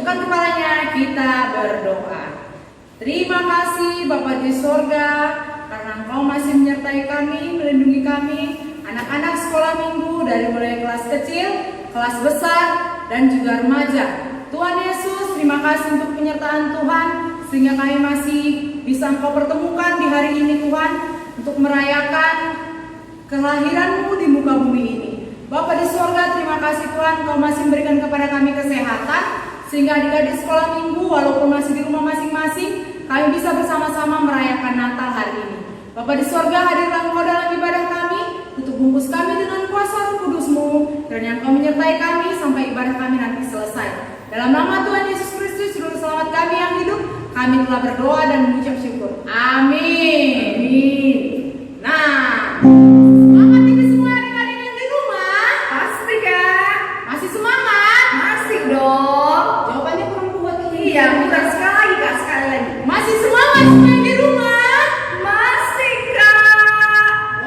menundukkan kepalanya, kita berdoa. Terima kasih Bapa di sorga, karena Engkau masih menyertai kami, melindungi kami, anak-anak sekolah minggu dari mulai kelas kecil, kelas besar, dan juga remaja. Tuhan Yesus, terima kasih untuk penyertaan Tuhan, sehingga kami masih bisa Engkau pertemukan di hari ini Tuhan, untuk merayakan kelahiran-Mu di muka bumi ini. Bapa di sorga, terima kasih Tuhan, Engkau masih memberikan kepada kami kesehatan, sehingga adik-adik sekolah minggu walaupun masih di rumah masing-masing, kami bisa bersama-sama merayakan Natal hari ini. Bapa di sorga, hadirlah Engkau dalam ibadah kami, untuk bungkus kami dengan kuasa Roh Kudus-Mu, dan yang Engkau menyertai kami sampai ibadah kami nanti selesai. Dalam nama Tuhan Yesus Kristus, Juru Selamat kami yang hidup, kami telah berdoa dan mengucap syukur. Amin. Nah, semangat ini semua adik-adik yang di rumah. Pasti Kak. Masih semangat? Masih dong. Jawabannya kurang kuat ini. Iya, bukan sekali Kak, sekali lagi. Masih semangat semua yang di rumah? Masih Kak.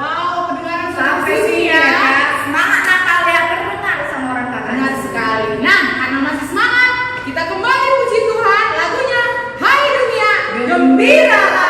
Wow, kedengaran sampai sini ya. Semangat Natal ya, terdengar sama orang kakak. Benar sekali. Nah, karena masih semangat, kita kembali puji Tuhan. Lagunya Hai Dunia Gembiralah.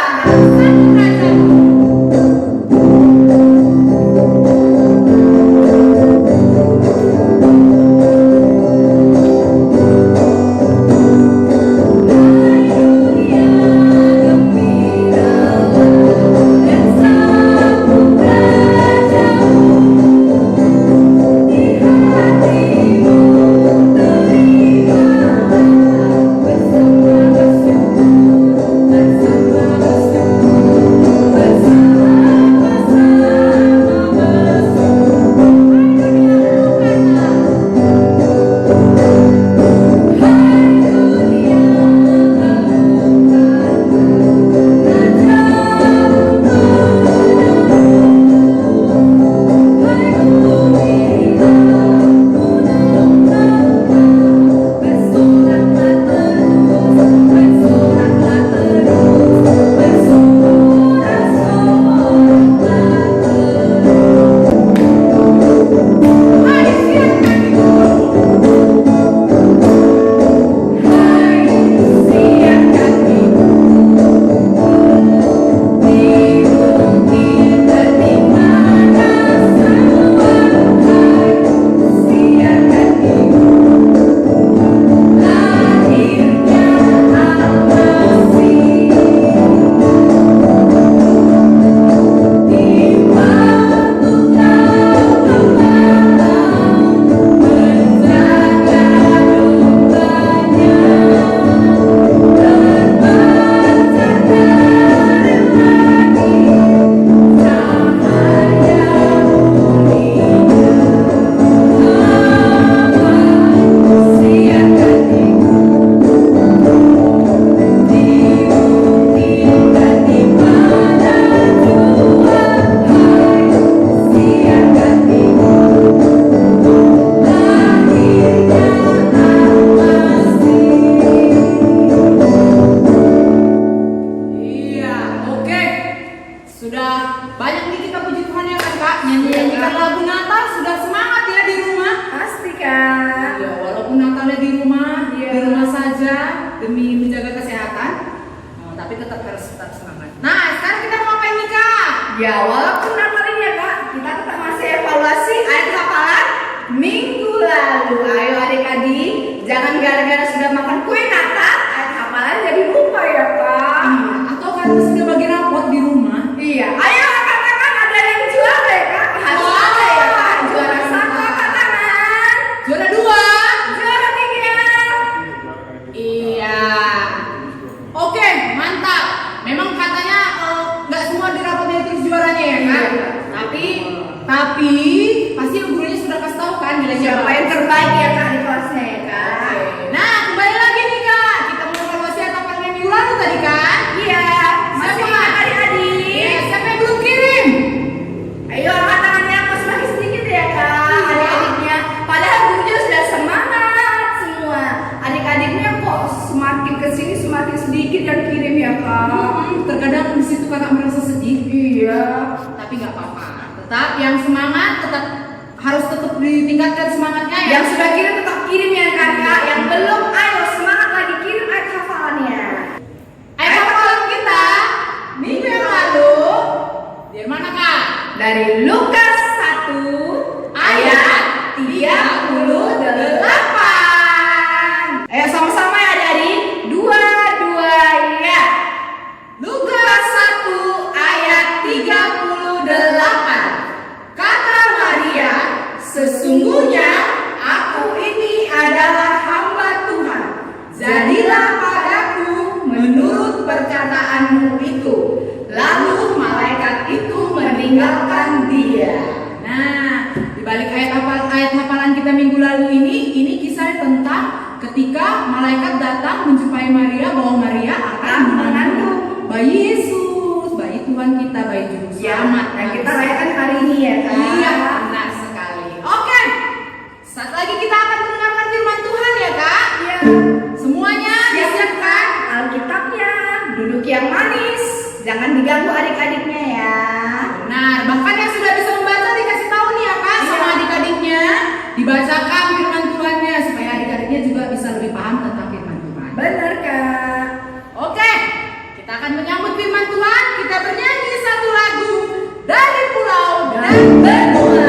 Tetap yang semangat harus tetap ditingkatkan semangatnya ya. Yang sudah kirim tetap kirim ya kakak. Yang belum, ayo semangat ketika malaikat datang menjumpai Maria bahwa Maria akan mengandung bayi Yesus, bayi Tuhan kita, bayi juru selamat. Dan kita rayakan hari ini ya Kak. Iya, benar sekali. Oke, saat lagi kita akan mendengarkan firman Tuhan ya Kak. Iya. Semuanya disiapkan. Alkitabnya, duduk yang manis, jangan diganggu adik-adiknya ya. Benar, bahkan yang sudah bisa membaca dikasih tahu nih ya Kak sama adik-adiknya, dibacakan firman Tuhannya supaya adik-adiknya juga bisa lebih paham tentang firman Tuhan. Benar Kak. Oke, kita akan menyambut firman Tuhan. Kita bernyanyi satu lagu dari Pulau dan Benua.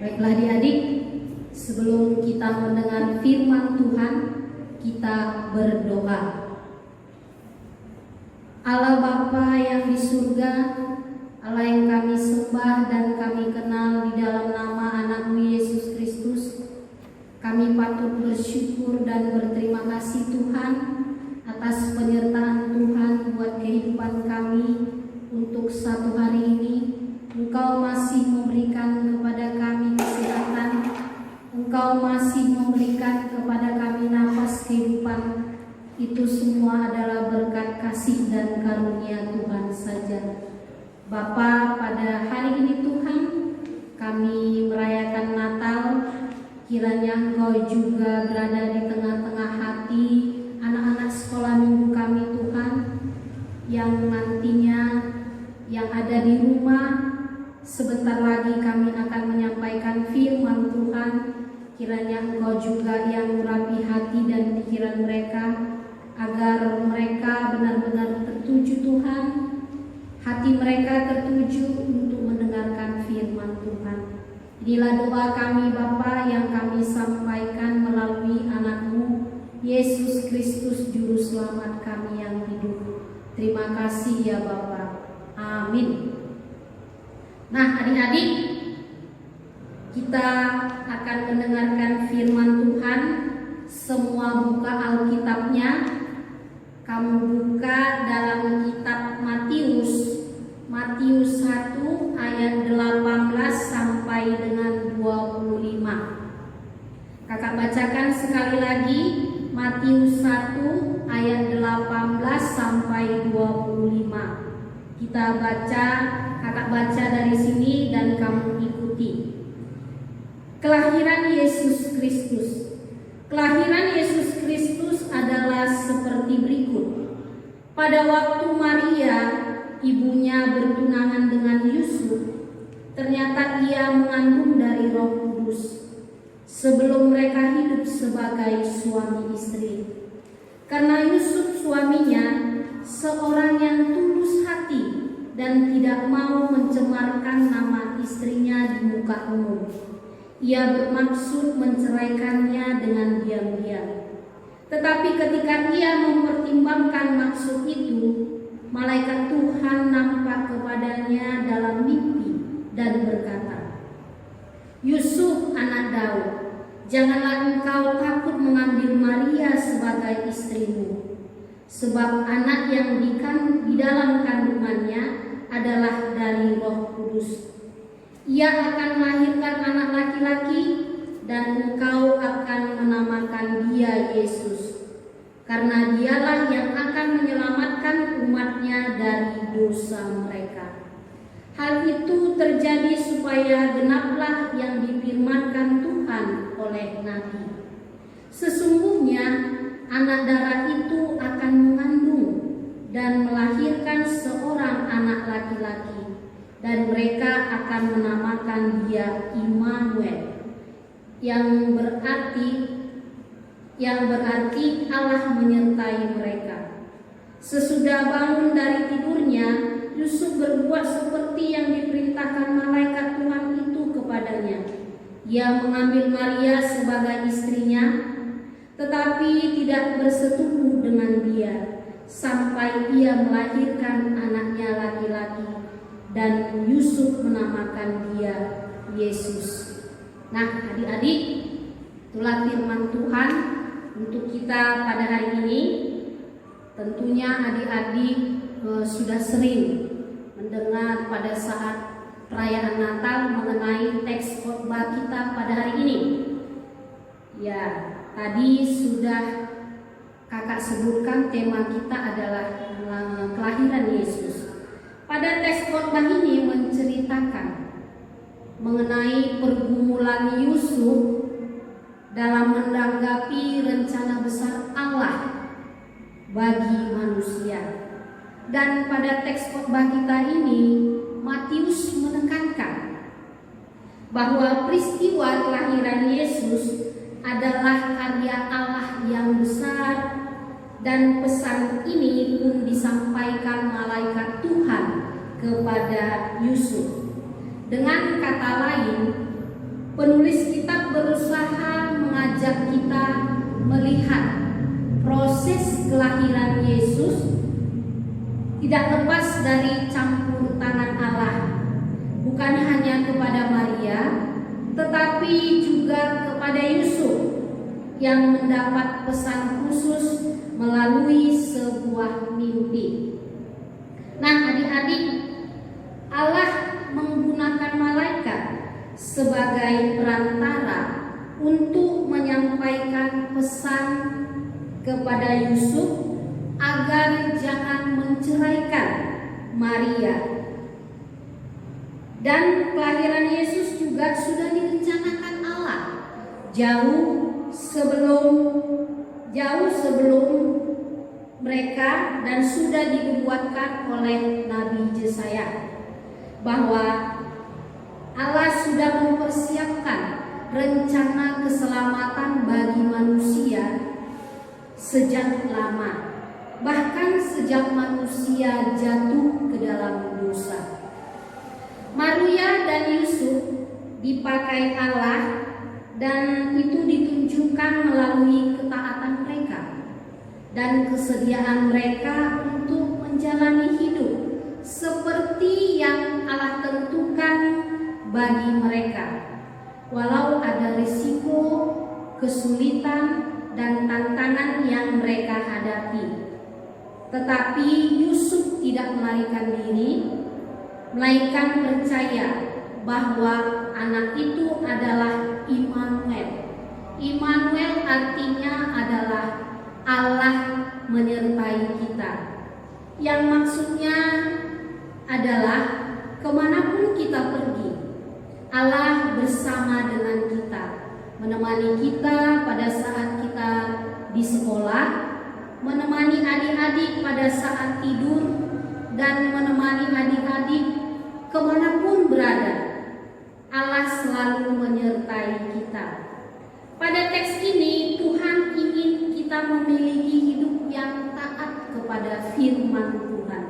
Baiklah adik-adik, sebelum kita mendengar firman Tuhan, kita berdoa. Allah Bapa yang di surga, Allah yang kami sembah dan kami kenal di dalam nama anak-Mu Yesus Kristus, kami patut bersyukur dan berterima kasih Tuhan atas penyertaan Tuhan buat kehidupan kami untuk satu hari ini. Engkau masih memberikan kepada kami kesehatan, Engkau masih memberikan kepada kami nafas kehidupan. Itu semua adalah berkat kasih dan karunia Tuhan saja. Bapa, pada hari ini Tuhan, kami merayakan Natal. Kiranya Engkau juga berada di tengah-tengah hati anak-anak sekolah minggu kami Tuhan, yang nantinya yang ada di rumah. Sebentar lagi kami akan menyampaikan firman Tuhan. Kiranya Engkau juga yang merapi hati dan pikiran mereka, agar mereka benar-benar tertuju Tuhan, hati mereka tertuju untuk mendengarkan firman Tuhan. Inilah doa kami Bapa yang kami sampaikan melalui anak-Mu Yesus Kristus Juru Selamat kami yang hidup. Terima kasih ya Bapa. Amin. Nah adik-adik, kita akan mendengarkan firman Tuhan. Semua buka Alkitabnya. Kamu buka dalam kitab Matius 1 ayat 18 sampai dengan 25. Kakak bacakan sekali lagi Matius 1 ayat 18 sampai 25. Kita baca, kakak baca dari sini dan kamu ikuti. Kelahiran Yesus Kristus. Kelahiran Yesus Kristus adalah seperti berikut. Pada waktu Maria, ibunya bertunangan dengan Yusuf, ternyata ia mengandung dari Roh Kudus. sebelum mereka hidup sebagai suami istri. Karena Yusuf suaminya seorang yang tulus hati dan tidak mau mencemarkan nama istrinya di muka umum. Ia bermaksud menceraikannya dengan diam-diam. Tetapi ketika ia mempertimbangkan maksud itu, malaikat Tuhan nampak kepadanya dalam mimpi dan berkata, "Yusuf anak Daud, janganlah engkau takut mengambil Maria sebagai istrimu, sebab anak yang di dalam kandungannya adalah dari Roh Kudus. Ia akan melahirkan anak laki-laki dan engkau akan menamakan dia Yesus, karena dialah yang akan menyelamatkan umatnya dari dosa mereka." Hal itu terjadi supaya genaplah yang difirmankan Tuhan oleh Nabi. Sesungguhnya anak darah itu akan mengandung dan melahirkan seorang anak laki-laki, dan mereka akan menamakan dia Immanuel, yang berarti Allah menyertai mereka. Sesudah bangun dari tidurnya, Yusuf berbuat seperti yang diperintahkan malaikat Tuhan itu kepadanya. Ia mengambil Maria sebagai istrinya, tetapi tidak bersetubuh dengan dia sampai ia melahirkan anaknya laki-laki, dan Yusuf menamakan dia Yesus. Nah, adik-adik, itulah firman Tuhan untuk kita pada hari ini. Tentunya adik-adik sudah sering mendengar pada saat perayaan Natal mengenai teks khotbah kita pada hari ini. Ya, tadi sudah kakak sebutkan tema kita adalah kelahiran Yesus. Pada teks khotbah ini menceritakan mengenai pergumulan Yusuf dalam menanggapi rencana besar Allah bagi manusia. Dan pada teks khotbah kita ini, Matius menekankan bahwa peristiwa kelahiran Yesus adalah karya Allah yang besar, dan pesan ini pun disampaikan malaikat Tuhan kepada Yusuf. Dengan kata lain, penulis kitab berusaha mengajak kita melihat proses kelahiran Yesus tidak lepas dari campur tangan Allah, bukan hanya kepada Maria, tetapi juga kepada Yusuf yang mendapat pesan khusus melalui sebuah mimpi. Nah, adik-adik, Allah menggunakan malaikat sebagai perantara untuk menyampaikan pesan kepada Yusuf agar jangan menceraikan Maria. Dan kelahiran Yesus juga sudah direncanakan Allah jauh sebelum mereka, dan sudah dinubuatkan oleh Nabi Yesaya bahwa Allah sudah mempersiapkan rencana keselamatan bagi manusia sejak lama, bahkan sejak manusia jatuh ke dalam dosa. Maria dan Yusuf dipakai Allah, dan itu ditunjukkan melalui ketaatan mereka dan kesediaan mereka untuk menjalani hidup seperti yang Allah tentukan bagi mereka, walau ada risiko, kesulitan, dan tantangan yang mereka hadapi. Tetapi Yusuf tidak melarikan diri, melainkan percaya bahwa anak itu adalah Immanuel. Immanuel artinya adalah Allah menyertai kita, yang maksudnya adalah kemanapun kita pergi, Allah bersama dengan kita, menemani kita pada saat kita di sekolah, menemani adik-adik pada saat tidur, dan menemani adik-adik kemanapun berada. Allah selalu menyertai kita. kita memiliki hidup yang taat kepada firman Tuhan.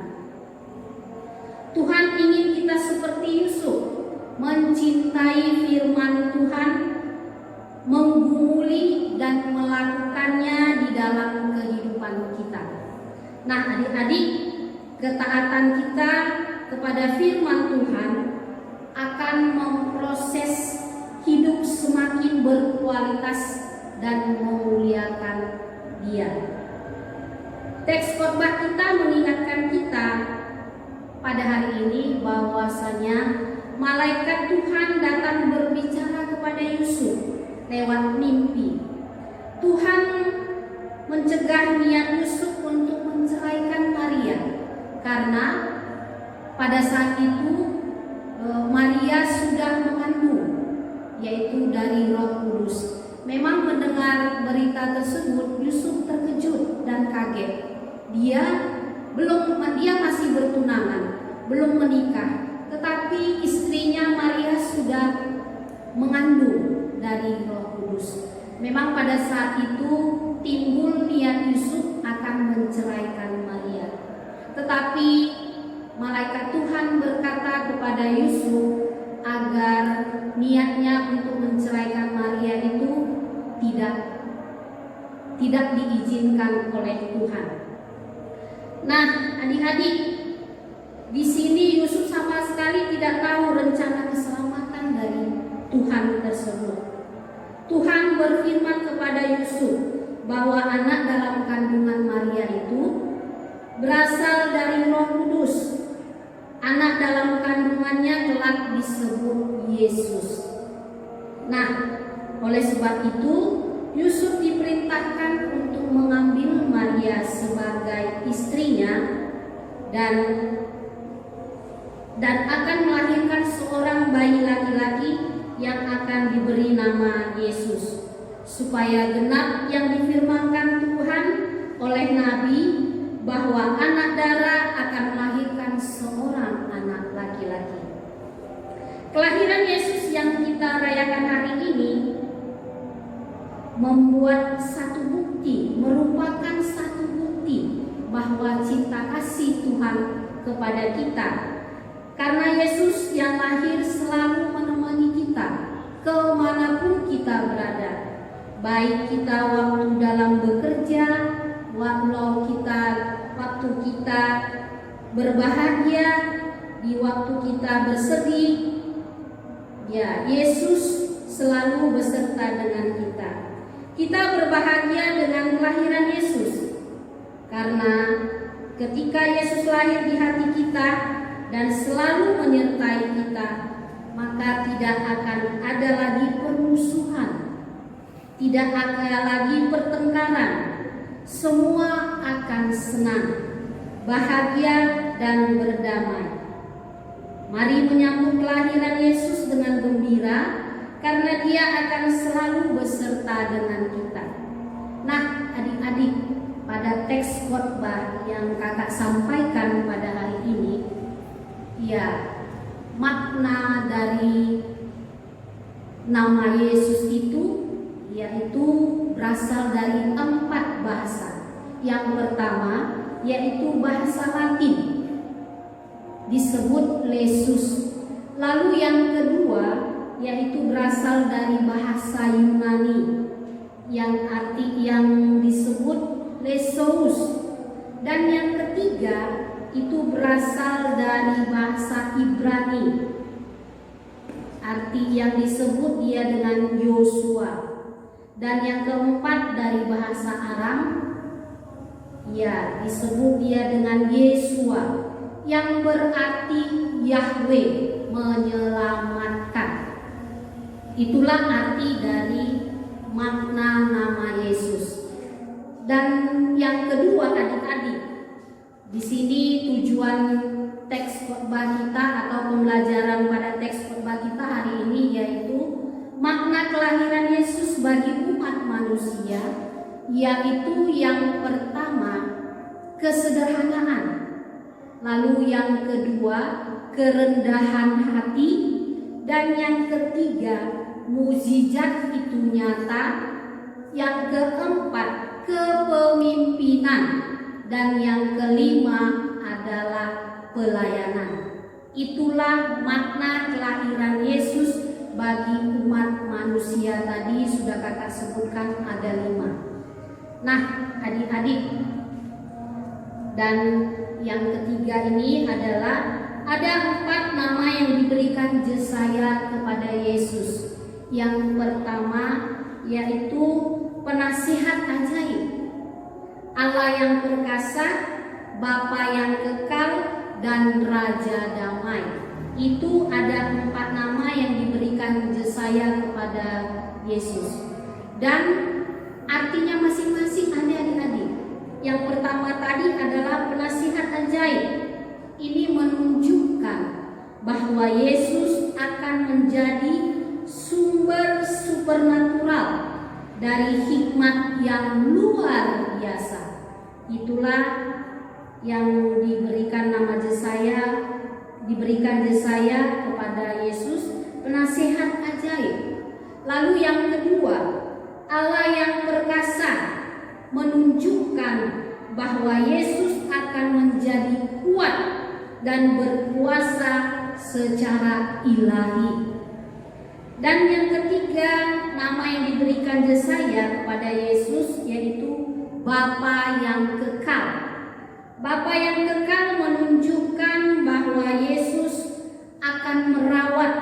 Tuhan ingin kita seperti Yusuf, mencintai firman Tuhan, menggumuli dan melakukannya di dalam kehidupan kita. Nah, adik-adik, ketaatan kita kepada firman Tuhan akan memproses hidup semakin berkualitas dan memuliakan Dia. Teks khotbah kita mengingatkan kita pada hari ini bahwasanya malaikat Tuhan datang berbicara kepada Yusuf lewat mimpi. Tuhan mencegah niat Yusuf untuk menceraikan Maria karena pada saat itu Maria sudah mengandung, yaitu dari Roh Kudus. Memang mendengar berita tersebut, Yusuf terkejut dan kaget. Dia masih bertunangan, belum menikah, tetapi istrinya Maria sudah mengandung dari Roh Kudus. Memang pada saat itu timbul niat Yusuf akan menceraikan Maria. Tetapi malaikat Tuhan berkata kepada Yusuf agar niatnya untuk menceraikan Maria itu tidak diizinkan oleh Tuhan. Nah, adik-adik, di sini Yusuf sama sekali tidak tahu rencana keselamatan dari Tuhan tersebut. Tuhan berfirman kepada Yusuf bahwa anak dalam kandungan Maria itu berasal dari Roh Kudus. Anak dalam kandungannya kelak disebut Yesus. Nah, oleh sebab itu Yusuf diperintahkan untuk mengambil Maria sebagai istrinya dan akan melahirkan seorang bayi laki-laki yang akan diberi nama Yesus, supaya genap yang difirmankan Tuhan oleh Nabi bahwa anak darah akan melahirkan seorang anak laki-laki. Kelahiran Yesus yang kita rayakan hari ini merupakan satu bukti bahwa cinta kasih Tuhan kepada kita. Karena Yesus yang lahir selalu menemani kita kemanapun kita berada, baik kita waktu dalam bekerja, waktu kita berbahagia, di waktu kita bersedih. Ya, Yesus selalu beserta dengan kita. Kita berbahagia dengan kelahiran Yesus, karena ketika Yesus lahir di hati kita dan selalu menyertai kita, maka tidak akan ada lagi permusuhan, tidak ada lagi pertengkaran. Semua akan senang, bahagia, dan berdamai. Mari menyambut kelahiran Yesus dengan gembira, karena Dia akan selalu beserta dengan kita. Nah, adik-adik, pada teks khotbah yang kakak sampaikan pada hari ini, ya, makna dari nama Yesus itu yaitu berasal dari 4 bahasa. Yang pertama yaitu bahasa Latin, disebut Lesus. Lalu yang kedua yaitu berasal dari bahasa Yunani yang disebut Lesous. Dan yang ketiga itu berasal dari bahasa Ibrani, arti yang disebut dia dengan Yosua. Dan yang keempat dari bahasa Aram, ya, disebut dia dengan Yesua, yang berarti Yahweh menyelamatkan. Itulah arti dari makna nama Yesus. Dan yang kedua, adik-adik, di sini tujuan teks khotbah kita atau pembelajaran pada teks khotbah kita hari ini yaitu makna kelahiran Yesus bagi umat manusia, yaitu yang pertama kesederhanaan, lalu yang kedua kerendahan hati, dan yang ketiga mukjizat itu nyata, yang keempat kepemimpinan, dan yang kelima adalah pelayanan. Itulah makna kelahiran Yesus bagi umat manusia. Tadi sudah kakak sebutkan ada 5. Nah, adik-adik, dan yang ketiga ini adalah ada 4 nama yang diberikan Yesaya kepada Yesus. Yang pertama yaitu penasihat ajaib, Allah yang perkasa, Bapa yang kekal, dan Raja damai. Itu ada 4 nama yang diberikan Yesaya kepada Yesus. Dan artinya masing-masing ada adik-adik. Yang pertama tadi adalah penasihat ajaib. Ini menunjukkan bahwa Yesus akan menjadi sumber supernatural dari hikmat yang luar biasa. Itulah yang diberikan Yesaya kepada Yesus, penasihat ajaib. Lalu yang kedua, Allah yang perkasa, menunjukkan bahwa Yesus akan menjadi kuat dan berkuasa secara ilahi. Dan yang ketiga, nama yang diberikan Yesaya kepada Yesus yaitu Bapa yang kekal. Bapa yang kekal menunjukkan bahwa Yesus akan merawat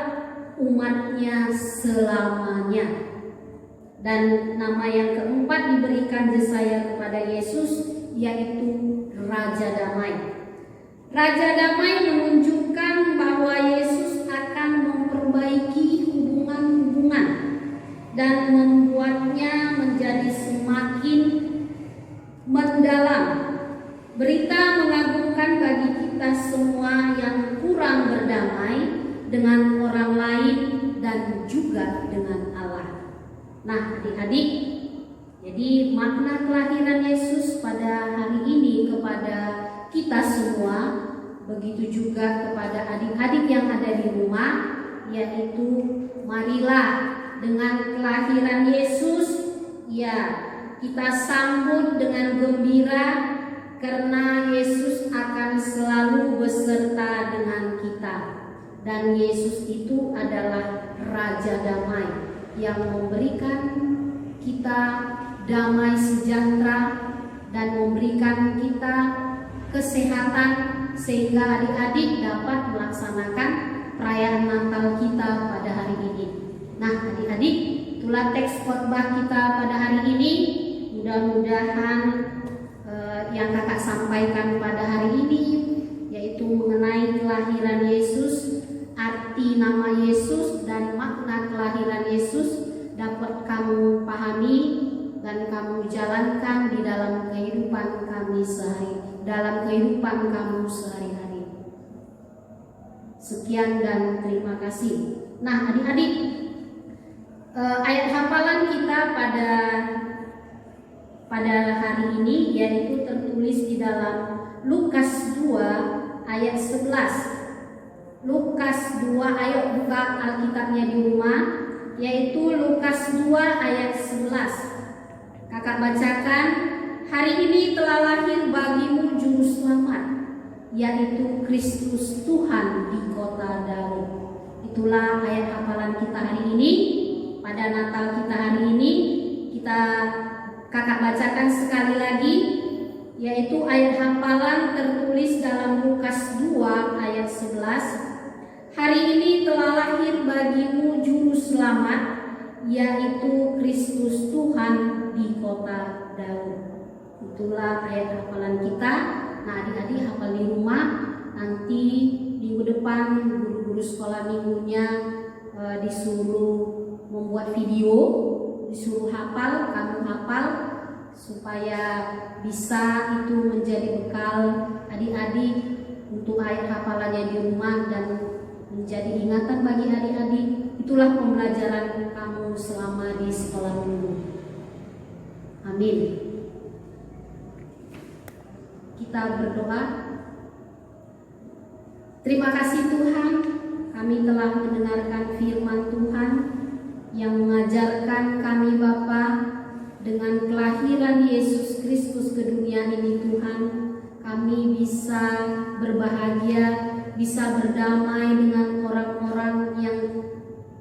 umatnya selamanya. Dan nama yang keempat diberikan Yesaya kepada Yesus yaitu Raja Damai. Raja Damai menunjukkan bahwa Yesus akan memperbaiki hubungan-hubungan dan membuatnya menjadi semakin mendalam. Berita mengagumkan bagi kita semua yang kurang berdamai dengan orang lain dan juga dengan Allah. Nah, adik-adik, jadi makna kelahiran Yesus pada hari ini kepada kita semua, begitu juga kepada adik-adik yang ada di rumah, yaitu marilah dengan kelahiran Yesus, ya, kita sambut dengan gembira karena Yesus akan selalu beserta dengan kita. Dan Yesus itu adalah Raja Damai yang memberikan kita damai sejahtera dan memberikan kita kesehatan sehingga adik-adik dapat melaksanakan perayaan Natal kita pada hari ini. Nah, adik-adik, itulah teks khotbah kita pada hari ini. Mudah-mudahan yang kakak sampaikan pada hari ini yaitu mengenai kelahiran Yesus, arti nama Yesus dan makna kelahiran Yesus dapat kamu pahami dan kamu jalankan di dalam kehidupan kamu sehari-hari. Sekian dan terima kasih. Nah, adik-adik, ayat hafalan kita pada hari ini yaitu tertulis di dalam Lukas 2 ayat 11. Lukas 2, ayo buka Alkitabnya di rumah, yaitu Lukas 2 ayat 11. Kakak bacakan, hari ini telah lahir bagimu juru selamat, yaitu Kristus Tuhan di kota Daud. Itulah ayat hafalan kita hari ini. Pada Natal kita hari ini, kakak bacakan sekali lagi, yaitu ayat hafalan tertulis dalam Lukas 2 ayat 11. Hari ini telah lahir bagimu juru selamat, yaitu Kristus Tuhan di kota Daud. Itulah ayat hafalan kita. Nah, adik-adik hafal di rumah. Nanti minggu depan guru-guru sekolah minggunya disuruh membuat video, disuruh hafal, kamu hafal supaya bisa itu menjadi bekal adik-adik untuk ayat hafalannya di rumah dan menjadi ingatan bagi adik-adik. Itulah pembelajaran kamu selama di sekolah minggu. Amin. Kita berdoa. Terima kasih Tuhan, kami telah mendengarkan firman Tuhan yang mengajarkan kami Bapa dengan kelahiran Yesus Kristus ke dunia ini Tuhan, kami bisa berbahagia, bisa berdamai dengan orang-orang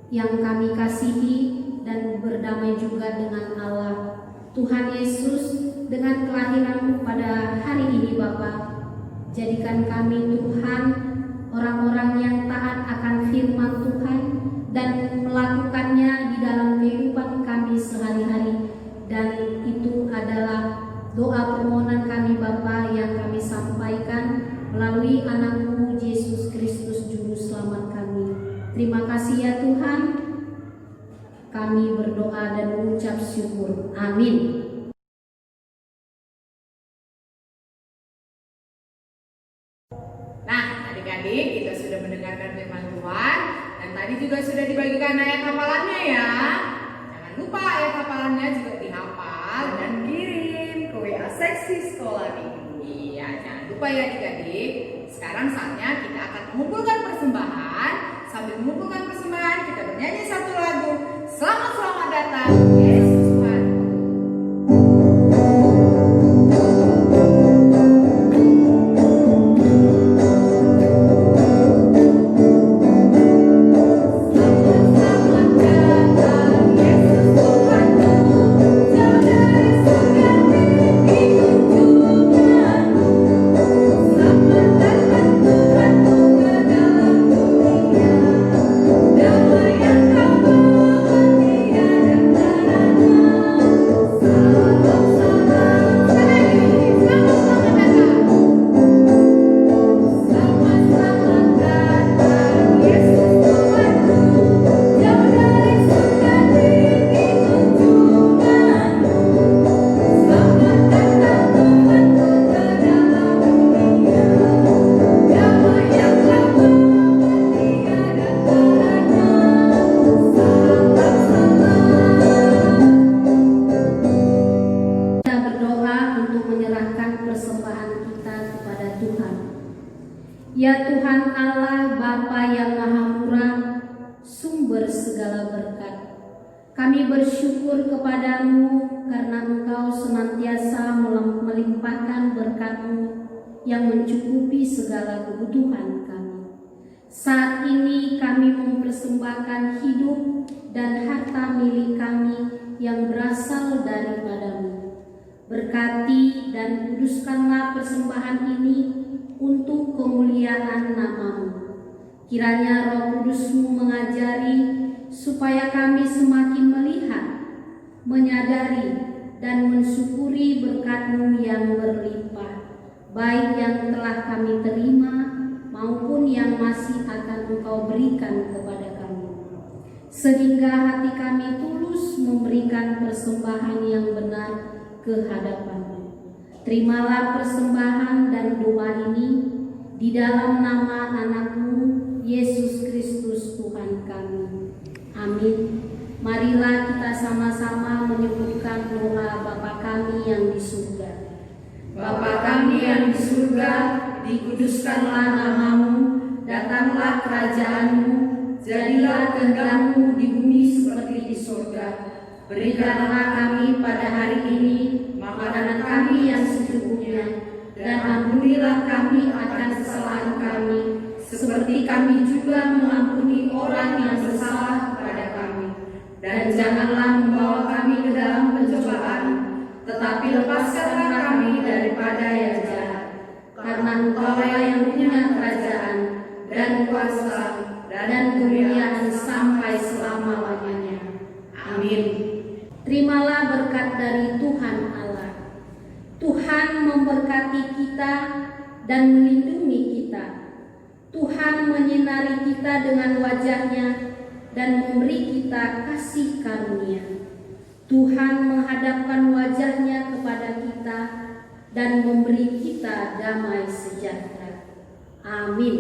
yang kami kasihi dan berdamai juga dengan Allah. Tuhan Yesus, dengan kelahiran-Mu pada hari ini Bapa, jadikan kami Tuhan orang-orang yang taat akan firman Tuhan dan melakukannya di dalam kehidupan kami sehari-hari. Dan itu adalah doa permohonan kami Bapa yang kami sampaikan melalui anak-Mu Yesus Kristus Juru Selamat kami. Terima kasih ya Tuhan. Kami berdoa dan mengucap syukur. Amin. Nah, adik-adik, kita sudah mendengarkan firman Tuhan dan tadi juga sudah dibagikan ayat hafalannya ya. Jangan lupa ayat hafalannya juga dihafal dan kirim ke WA seksi sekolah minggu. Iya, jangan lupa ya adik-adik. Sekarang saatnya kita akan mengumpulkan persembahan. Sambil mengumpulkan persembahan, kita bernyanyi satu lagu. Selamat datang Yesus Tuhan. Ya Tuhan Allah Bapa yang Maha Murah, sumber segala berkat, kami bersyukur kepadamu karena Engkau senantiasa melimpahkan berkat-Mu yang mencukupi segala kebutuhan kami. Saat ini kami mempersembahkan hidup dan harta milik kami yang berasal daripada-Mu. Berkati dan kuduskanlah persembahan ini untuk kemuliaan nama-Mu. Kiranya Roh Kudus-Mu mengajari supaya kami semakin melihat, menyadari, dan mensyukuri berkat-Mu yang berlimpah, baik yang telah kami terima maupun yang masih akan Engkau berikan kepada kami. Sehingga hati kami tulus memberikan persembahan yang benar ke hadapan-Mu. Terimalah persembahan dan doa ini di dalam nama anak-Mu Yesus Kristus Tuhan kami. Amin. Marilah kita sama-sama menyebutkan doa Bapa kami yang di surga. Bapa kami yang di surga, dikuduskanlah nama-Mu, datanglah kerajaan-Mu, jadilah kehendak-Mu di bumi seperti di surga. Berikanlah kami pada hari ini makanan kami yang secukupnya, dan ampunilah kami akan kesalahan kami, seperti kami juga mengampuni orang yang bersalah kepada kami. Dan janganlah membawa kami ke dalam pencobaan, tetapi lepaskanlah kami daripada yang jahat. Karena Engkau-lah yang punya kerajaan dan kuasa dan kemuliaan sampai selama-lamanya. Amin. Terimalah berkat dari Tuhan Allah. Tuhan memberkati kita dan melindungi kita. Tuhan menyinari kita dengan wajah-Nya dan memberi kita kasih karunia. Tuhan menghadapkan wajah-Nya kepada kita dan memberi kita damai sejahtera. Amin.